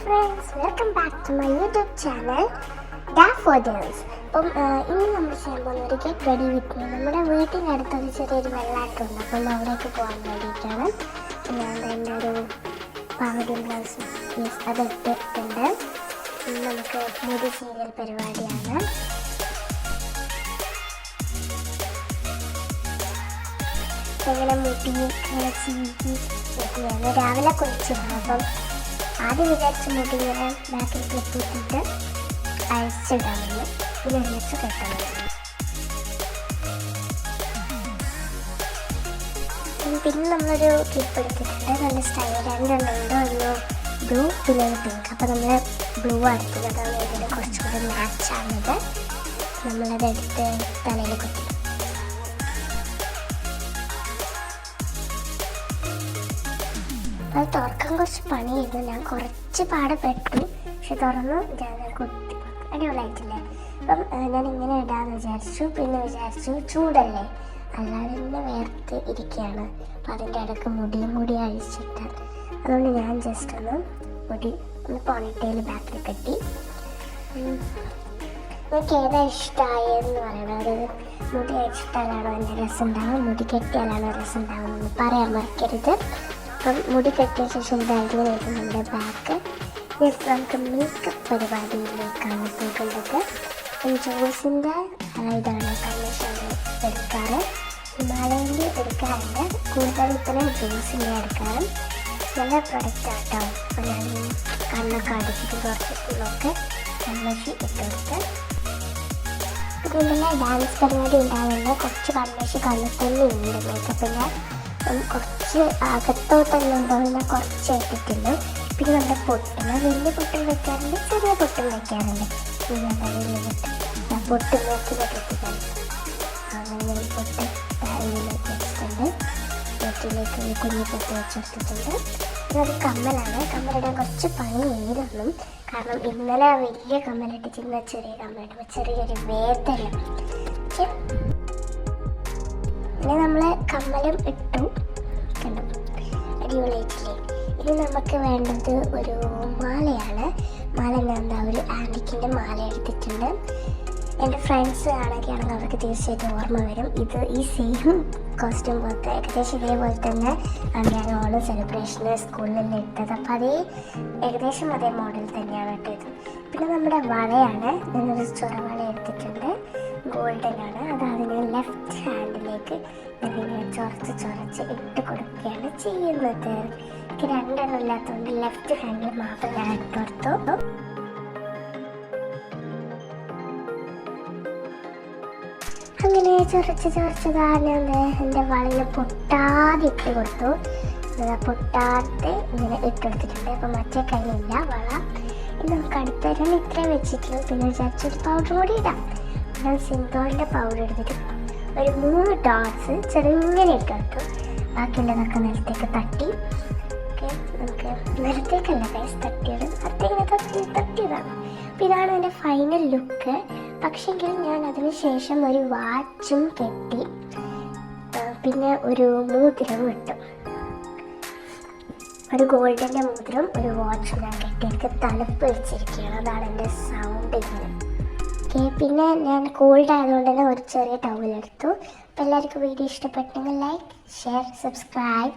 friends, welcome back to my YouTube channel Daffodils. അപ്പം ഇന്ന് നമ്മൾ ചെയ്യാൻ പോകുന്ന ഒരു ഗെറ്റ് റെഡി വിത്ത് മീ. നമ്മുടെ വീട്ടിനടുത്തൊരു ചെറിയൊരു വെള്ളാട്ടമുണ്ട്, അപ്പം അവിടേക്ക് പോകാൻ വേണ്ടിയിട്ടാണ്. ഞാൻ എൻ്റെ ഒരു പാവടിയും ബ്ലൗസും അതെടുത്തിട്ടുണ്ട്. നമുക്ക് മുടി സീരിയൽ പരിപാടിയാണ്. ഇങ്ങനെ മുടി ഇങ്ങനെ ചീകി വെക്കുകയാണ്. രാവിലെ കുളിച്ചിരുന്നു. അപ്പം ആദ്യം വിചാരിച്ച് മുടി ഇങ്ങനെ ബാക്കിൽ കെട്ടിയിട്ടിട്ട് അയച്ചിടാമെന്ന്, പിന്നെ ഒരുമിച്ച് കെട്ടണം. പിന്നെ നമ്മളൊരു ക്ലിപ്പ് എടുത്തിട്ടുണ്ട്, നല്ല സ്റ്റൈൽ. രണ്ടെണ്ണം ഉണ്ട്, ഒന്ന് ബ്ലൂ പിന്നെ ഒരു പിങ്ക്. അപ്പോൾ നമ്മൾ ബ്ലൂ എടുത്തത്, അതാണ് ഇതിന് കുറച്ചുകൂടി മാച്ചാണത്. നമ്മളതെടുത്ത് തലയിൽ കുത്തി. അത് തുറക്കാൻ കുറച്ച് പണിയായിരുന്നു. ഞാൻ കുറച്ച് പാടപ്പെട്ടു, പക്ഷെ തുറന്നു ഞാൻ കുത്തി. അടിപൊളിയായിട്ടില്ലേ? അപ്പം ഞാൻ ഇങ്ങനെ ഇടാമെന്ന് വിചാരിച്ചു. പിന്നെ വിചാരിച്ചു ചൂടല്ലേ, അല്ലാതെ തന്നെ വേർത്ത് ഇരിക്കുകയാണ്. അപ്പം അതിൻ്റെ ഇടയ്ക്ക് മുടിയും കൂടി അഴിച്ചിട്ടാൽ, അതുകൊണ്ട് ഞാൻ ജസ്റ്റ് മുടി ഒന്ന് പോണിറ്റയിൽ ബാക്കിൽ കെട്ടി. എനിക്ക് ഏതാ ഇഷ്ടമായെന്ന് പറയണം. ഒരു മുടി അഴിച്ചിട്ടാലാണോ എൻ്റെ രസം ഉണ്ടാവുക, മുടി കെട്ടിയാലാണോ രസം ഉണ്ടാവുക പറയാൻ മറക്കരുത്. അപ്പം മുടി കെട്ടിയ ശേഷം ഇതായിരുന്നു നമ്മുടെ ബാക്ക്. നമുക്ക് മേക്കപ്പ് പരിപാടിയിലേക്കാണ് പോകുന്നത്. ജോസിൻ്റെ ഇതാണ് കമ്മീഷന് എടുക്കാറ്. ഹിമാലയൻ്റെ എടുക്കാറുണ്ട്, കൂടുതൽ ഇത്രയും ജോസിൻ്റെ എടുക്കാറ്. നല്ല പ്രൊഡക്റ്റ് ആട്ടോ. അപ്പോൾ ഞാൻ കണ്ണൊക്കെ അടിച്ചിട്ട് കുറച്ചൊക്കെ കമ്മേഷി ഇട്ടുകൊടുത്ത്. ഇതിൻ്റെ ഡാൻസ് പരിപാടി ഉണ്ടാകുന്ന കുറച്ച് കമ്മേഷി കണ്ണിൽ തന്നെ ഉണ്ട്. മേക്കപ്പിൻ്റെ കുറച്ച് അകത്തോട്ടൊന്നും ഉണ്ടാവില്ല, കുറച്ച് ഇട്ടിട്ടുണ്ട്. പിന്നെ നമ്മുടെ പൊട്ടിന് വലിയ പൊട്ടും വയ്ക്കാറുണ്ട്, ചെറിയ പൊട്ടും വയ്ക്കാറുണ്ട്. പൊട്ട് മൂക്കിലേക്ക് എത്തിക്കണം. അങ്ങനെ പൊട്ട് താഴേക്ക് വെച്ചിട്ടുണ്ട്. പൊട്ടിലേക്ക് കുഞ്ഞു പൊട്ട് വെച്ചെടുത്തിട്ടുണ്ട്. ഇതൊരു കമ്മലാണ്. കമ്മലിടാൻ കുറച്ച് പണിയായിരുന്നു, കാരണം ഇന്നലെ വലിയ കമ്മലിട്ടിട്ട് ഇന്ന് ചെറിയ കമ്മലിടുമ്പോൾ ചെറിയൊരു വേദന. പിന്നെ നമ്മൾ കമ്മലും ഇട്ടു, കണ്ടു അടിപൊളിയായിട്ടില്ലേ? ഇനി നമുക്ക് വേണ്ടത് ഒരു മാലയാണ്. മാല ഞാൻ എന്താ ഒരു ആൻറ്റിക്കിൻ്റെ മാല എടുത്തിട്ടുണ്ട്. എൻ്റെ ഫ്രണ്ട്സ് ആണെങ്കിൽ അവർക്ക് തീർച്ചയായിട്ടും ഓർമ്മ വരും. ഇത് ഈ സെയിം കോസ്റ്റ്യൂം പോലത്തെ ഏകദേശം ഇതേപോലെ തന്നെ ഞാൻ ഓണം സെലിബ്രേഷന് സ്കൂളിൽ നിന്ന് ഇട്ടത്. അപ്പോൾ ഏകദേശം അതേ മോഡൽ തന്നെയാണ് ഇട്ടത്. പിന്നെ നമ്മുടെ വളയാണ്. ഞാനൊരു ചുരവള എടുത്തിട്ടുണ്ട്, ഗോൾഡൻ ആണ്. അത് അതിന് ലെഫ്റ്റ് ഹാൻഡിലേക്ക് ഇതിനെ ചൊറച്ച് ഇട്ട് കൊടുക്കുകയാണ് ചെയ്യുന്നത്. എനിക്ക് രണ്ടെണ്ണം ഇല്ലാത്തതുകൊണ്ട് ലെഫ്റ്റ് ഹാൻഡിൽ മാത്രം ഞാൻ ഇട്ട് കൊടുത്തു. അങ്ങനെ ചൊറച്ച് ഞാൻ എൻ്റെ വളയിൽ പൊട്ടാതെ ഇട്ട് കൊടുത്തു. പൊട്ടാതെ ഇങ്ങനെ ഇട്ടെടുത്തിട്ടുണ്ട്. അപ്പം മറ്റേ കയ്യിലില്ല വള. ഇത് നമുക്ക് അടുത്തവരാണ് ഇത്രയും വെച്ചിട്ടുള്ളൂ. പിന്നെ വിചാരിച്ചൊരു പൗഡർ കൂടി ഇടാം. ഞാൻ സിന്തോളിൻ്റെ പൗഡർ എടുത്തിട്ട് ഒരു 3 ഡോട്ട്സ് ചെറുങ്ങനെ ഇട്ടെടുത്തു. ബാക്കിയുള്ളതൊക്കെ നിലത്തേക്ക് തട്ടി. ഓക്കെ, നമുക്ക് നിലത്തേക്കല്ല കൈസ് തട്ടിയത്, അടുത്തേക്കിനെ തട്ടിയതാണ്. അപ്പോൾ ഇതാണ് എൻ്റെ ഫൈനൽ ലുക്ക്. പക്ഷെങ്കിൽ ഞാൻ അതിന് ശേഷം ഒരു വാച്ചും കെട്ടി, പിന്നെ ഒരു മോതിരവും ഇട്ടു. ഒരു ഗോൾഡിൻ്റെ മോതിരം, ഒരു വാച്ചും ഞാൻ കെട്ടി. എനിക്ക് തണുപ്പ് വെച്ചിരിക്കുകയാണ്, അതാണ് എൻ്റെ സൗണ്ട് ഇങ്ങനെ. ഓക്കെ, പിന്നെ ഞാൻ കോൾഡ് ആയതുകൊണ്ട് തന്നെ ഒരു ചെറിയ ടവൽ എടുത്തു. അപ്പോൾ എല്ലാവർക്കും വീഡിയോ ഇഷ്ടപ്പെട്ടെങ്കിൽ ലൈക്ക്, ഷെയർ, സബ്സ്ക്രൈബ്.